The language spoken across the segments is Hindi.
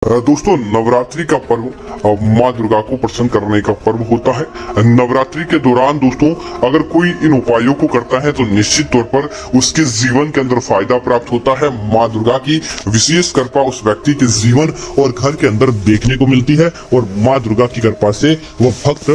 दोस्तों नवरात्रि का पर्व माँ दुर्गा को प्रसन्न करने का पर्व होता है। नवरात्रि के दौरान दोस्तों अगर कोई इन उपायों को करता है तो निश्चित तौर पर उसके जीवन के अंदर फायदा प्राप्त होता है। माँ दुर्गा की विशेष कृपा उस व्यक्ति के जीवन और घर के अंदर देखने को मिलती है और माँ दुर्गा की कृपा से वह भक्त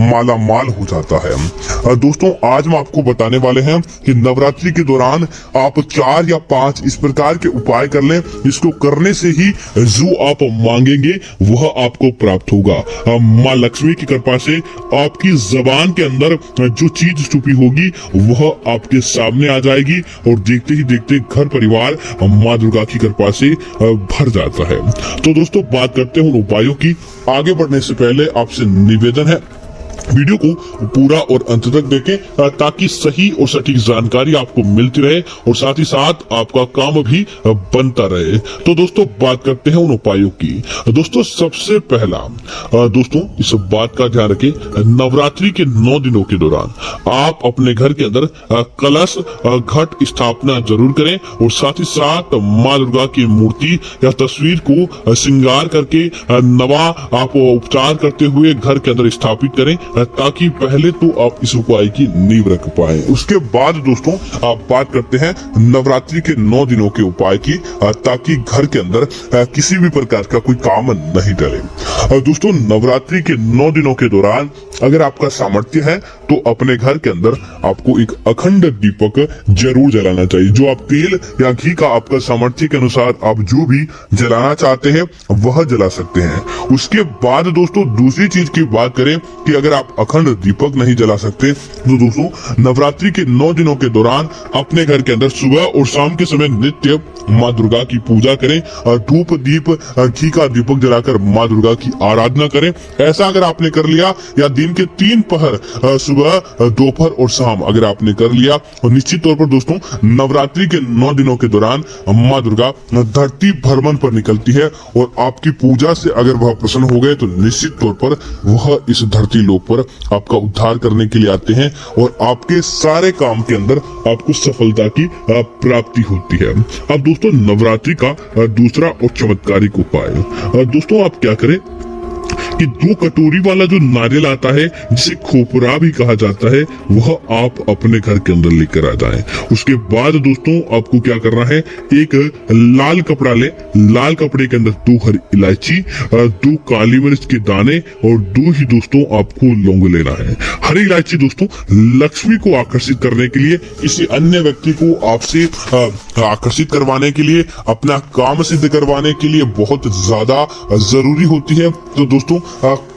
माला माल हो जाता है। दोस्तों आज हम आपको बताने वाले हैं कि नवरात्रि के दौरान आप 4 या 5 इस प्रकार के उपाय कर लें, इसको करने से ही जो आप मांगेंगे वह आपको प्राप्त होगा। माँ लक्ष्मी की कृपा से आपकी जबान के अंदर जो चीज छुपी होगी वह आपके सामने आ जाएगी और देखते ही देखते घर परिवार माँ दुर्गा की कृपा से भर जाता है। तो दोस्तों बात करते हैं उन उपायों की। आगे बढ़ने से पहले आपसे निवेदन है वीडियो को पूरा और अंत तक देखें ताकि सही और सटीक जानकारी आपको मिलती रहे और साथ ही साथ आपका काम भी बनता रहे। तो दोस्तों बात करते हैं उन उपायों की। दोस्तों सबसे पहला दोस्तों इस बात का ध्यान रखें, नवरात्रि के 9 दिनों के दौरान आप अपने घर के अंदर कलश घट स्थापना जरूर करें और साथ ही साथ माँ दुर्गा की मूर्ति या तस्वीर को श्रृंगार करके नवा आप उपचार करते हुए घर के अंदर स्थापित करें ताकि पहले तो आप इस उपाय की नींव रख पाए। उसके बाद दोस्तों आप बात करते हैं नवरात्रि के 9 दिनों के उपाय की ताकि घर के अंदर किसी भी प्रकार का कोई काम नहीं टले। दोस्तों नवरात्रि के 9 दिनों के दौरान अगर आपका सामर्थ्य है तो अपने घर के अंदर आपको एक अखंड दीपक जरूर जलाना चाहिए। जो आप तेल या घी का आपका सामर्थ्य के अनुसार आप जो भी जलाना चाहते हैं वह जला सकते हैं। उसके बाद दोस्तों दूसरी चीज की बात करें कि अगर आप अखंड दीपक नहीं जला सकते तो दोस्तों नवरात्रि के 9 दिनों के दौरान अपने घर के अंदर सुबह और शाम के समय नित्य माँ दुर्गा की पूजा करें और धूप दीप घी का दीपक जलाकर माँ दुर्गा की आराधना करें। ऐसा अगर आपने कर लिया या दिन के 3 पहर सुबह दोपहर और शाम अगर आपने कर लिया और निश्चित तौर पर दोस्तों नवरात्रि के 9 दिनों के दौरान माँ दुर्गा धरती भ्रमण पर निकलती है और आपकी पूजा से अगर वह प्रसन्न हो गए तो निश्चित तौर पर वह इस धरती लोक पर आपका उद्धार करने के लिए आते हैं और आपके सारे काम के अंदर आपको सफलता की प्राप्ति होती है। अब दोस्तों नवरात्रि का दूसरा और चमत्कारिक उपाय, दोस्तों आप क्या करें कि 2 कटोरी वाला जो नारियल आता है जिसे खोपरा भी कहा जाता है वह आप अपने घर के अंदर लेकर आ जाएं। उसके बाद दोस्तों आपको क्या करना है, एक लाल कपड़ा ले, लाल कपड़े के अंदर 2 हरी इलायची, 2 काली मिर्च के दाने और 2 ही दोस्तों आपको लौंग लेना है। हरी इलायची दोस्तों लक्ष्मी को आकर्षित करने के लिए, किसी अन्य व्यक्ति को आपसे आकर्षित करवाने के लिए, अपना काम सिद्ध करवाने के लिए बहुत ज्यादा जरूरी होती है। तो दोस्तों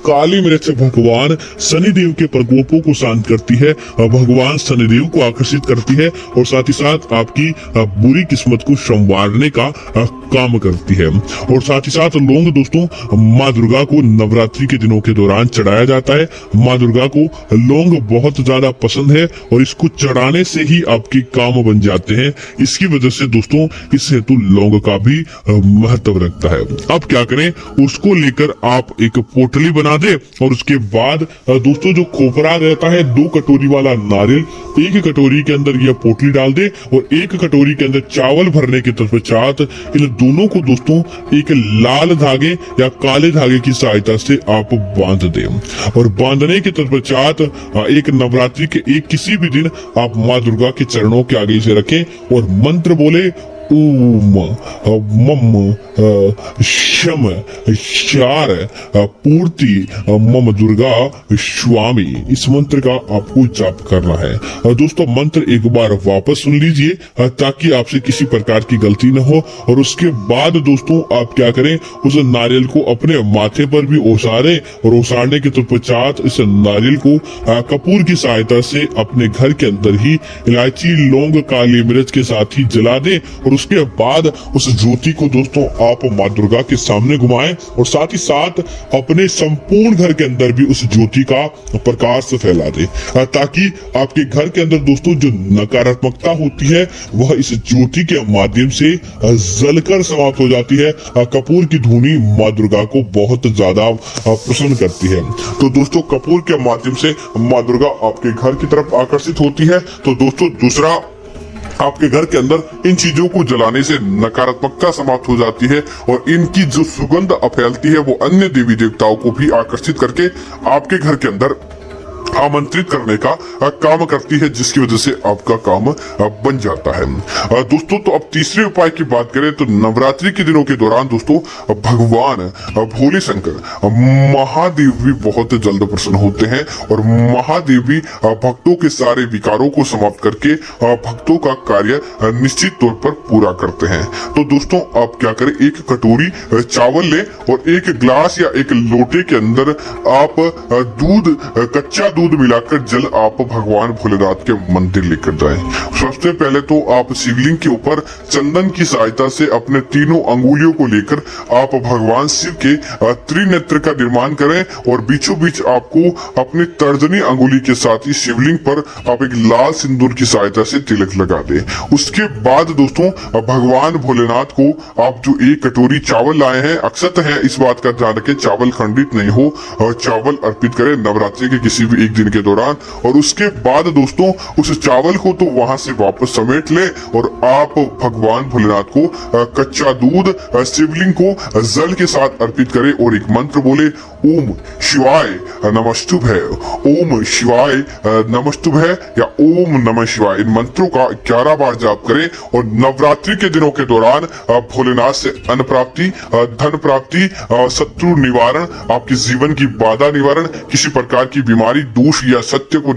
काली मिर्च भगवान शनिदेव के प्रकोपों को शांत करती है, भगवान शनिदेव को आकर्षित करती है और साथ ही साथ आपकी बुरी किस्मत को संवारने का काम करती है। और साथ ही साथ लौंग दोस्तों माँ दुर्गा को नवरात्रि के दिनों के दौरान चढ़ाया जाता है। माँ दुर्गा को लौंग बहुत ज्यादा पसंद है और इसको चढ़ाने से ही आपके काम बन जाते हैं। इसकी वजह से दोस्तों इस हेतु लौंग का भी महत्व रखता है। अब क्या करें, उसको लेकर आप एक पोटली बना दे और उसके बाद दोस्तों जो खोपरा रहता है 2 कटोरी वाला नारियल, 1 कटोरी के अंदर यह पोटली डाल दे और 1 कटोरी के अंदर चावल भरने के तत्पश्चात इन दोनों को दोस्तों एक लाल धागे या काले धागे की सहायता से आप बांध दें और बांधने के तत्पश्चात एक नवरात्रि के एक किसी भी दिन आप माँ दुर्गा के चरणों के आगे से रखें और मंत्र बोले ओम मम शम चार पूर्ति मम दुर्गा स्वामी, इस मंत्र का आपको जाप करना है। दोस्तों मंत्र एक बार वापस सुन लीजिए ताकि आपसे किसी प्रकार की गलती न हो। और उसके बाद दोस्तों आप क्या करें, उस नारियल को अपने माथे पर भी ओसारे और ओसारने के तत्पश्चात इस नारियल को कपूर की सहायता से अपने घर के अंदर ही इलायची लौंग काली मिर्च के साथ ही जला दें और उसके बाद उस ज्योति को दोस्तों आप माँ दुर्गा के सामने घुमाएं और साथ ही साथ अपने संपूर्ण घर के अंदर भी उस ज्योति का प्रकाश फैला दे ताकि आपके घर के अंदर दोस्तों जो नकारात्मकता होती है वह इस ज्योति के माध्यम से जलकर समाप्त हो जाती है। कपूर की धुनी माँ दुर्गा को बहुत ज्यादा प्रसन्न करती है। तो दोस्तों कपूर के माध्यम से माँ दुर्गा आपके घर की तरफ आकर्षित होती है। तो दोस्तों दूसरा आपके घर के अंदर इन चीजों को जलाने से नकारात्मकता समाप्त हो जाती है और इनकी जो सुगंध फैलती है वो अन्य देवी देवताओं को भी आकर्षित करके आपके घर के अंदर आमंत्रित करने का काम करती है, जिसकी वजह से आपका काम बन जाता है। दोस्तों, तो अब तीसरे उपाय की बात करें तो नवरात्रि के दिनों के दौरान दोस्तों भगवान भोले शंकर महादेव भी बहुत जल्द प्रसन्न होते हैं और महादेव भी भक्तों के सारे विकारों को समाप्त करके भक्तों का कार्य निश्चित तौर पर पूरा करते हैं। तो दोस्तों, आप क्या करें, एक कटोरी चावल लें और एक ग्लास या एक लोटे के अंदर आप दूध, कच्चा दूध मिलाकर जल आप भगवान भोलेनाथ के मंदिर लेकर जाएं। सबसे पहले तो आप शिवलिंग के ऊपर चंदन की सहायता से अपने तीनों अंगुलियों को लेकर आप भगवान शिव के त्रिनेत्र का निर्माण करें और बीचों बीच आपको अपनी तर्जनी अंगुली के साथ ही शिवलिंग पर आप एक लाल सिंदूर की सहायता से तिलक लगा दें। उसके बाद दोस्तों भगवान भोलेनाथ को आप जो एक कटोरी चावल लाए हैं, अक्षत है इस बात का ध्यान रखें चावल खंडित नहीं हो, चावल अर्पित करें नवरात्रि के किसी भी एक दिन के दौरान। और उसके बाद दोस्तों उस चावल को तो वहां से वापस समेट ले और आप भगवान भोलेनाथ को कच्चा दूध शिवलिंग को जल के साथ अर्पित करें और एक मंत्र बोले, ओम शिवाय नमस्तुभ्य, ओम शिवाय नमस्तुभ्य या ओम नमः शिवाय। इन मंत्रों का 11 बार जाप करें और नवरात्रि के दिनों के दौरान भोलेनाथ से अन्न प्राप्ति, धन प्राप्ति, शत्रु निवारण, आपके जीवन की बाधा निवारण, किसी प्रकार की बीमारी, दोष या सत्य को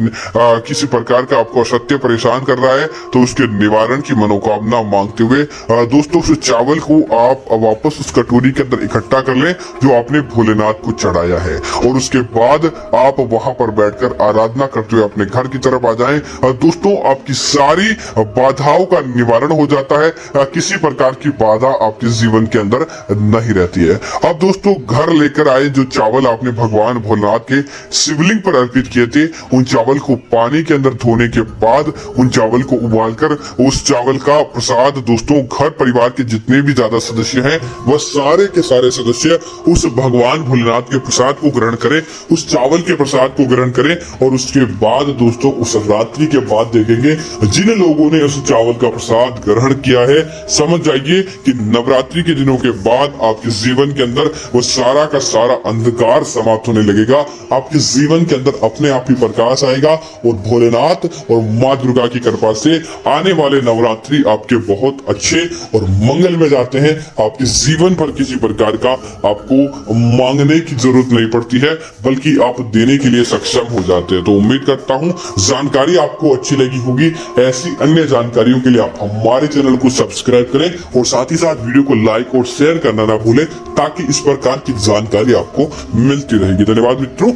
किसी प्रकार का आपको असत्य परेशान कर रहा है तो उसके निवारण की मनोकामना मांगते हुए दोस्तों उस चावल को आप वापस उस कटोरी के अंदर इकट्ठा कर लें जो आपने भोलेनाथ को चढ़ाया है और उसके बाद आप वहां पर बैठकर आराधना करते हुए अपने घर की तरफ आ जाएं। दोस्तों, आपकी सारी बाधाओं का निवारण हो जाता है, किसी प्रकार की बाधा आपके जीवन के अंदर नहीं रहती है। अब दोस्तों घर लेकर आए जो चावल आपने भगवान भोलेनाथ के शिवलिंग पर अर्पित किए थे, उन चावल को पानी के अंदर धोने के बाद उन चावल को उबालकर उस चावल का प्रसाद दोस्तों घर परिवार के जितने भी ज्यादा सदस्य हैं वह सारे के सारे सदस्य उस भगवान भोलेनाथ के प्रसाद को ग्रहण करें, उस चावल के प्रसाद को ग्रहण करें। और उसके बाद दोस्तों उस रात्रि के बाद देखेंगे जिन लोगों ने उस चावल का प्रसाद ग्रहण किया है, समझ जाइए कि नवरात्रि के दिनों के बाद आपके जीवन के अंदर वो सारा का सारा अंधकार समाप्त होने लगेगा। आपके जीवन के अंदर अपने आप ही प्रकाश आएगा और भोलेनाथ और माँ दुर्गा की कृपा से आने वाले नवरात्रि आपके बहुत अच्छे और मंगल में जाते हैं। आपके जीवन पर किसी प्रकार का आपको मांगने की जरूरत नहीं पड़ती है, बल्कि आप देने के लिए सक्षम हो जाते हैं। तो उम्मीद करता हूँ जानकारी आपको अच्छी लगी होगी। ऐसी अन्य जानकारियों के लिए आप हमारे चैनल को सब्सक्राइब करें और साथ ही साथ वीडियो को लाइक और शेयर करना ना भूलें ताकि इस प्रकार की जानकारी आपको मिलती रहेगी। धन्यवाद मित्रों।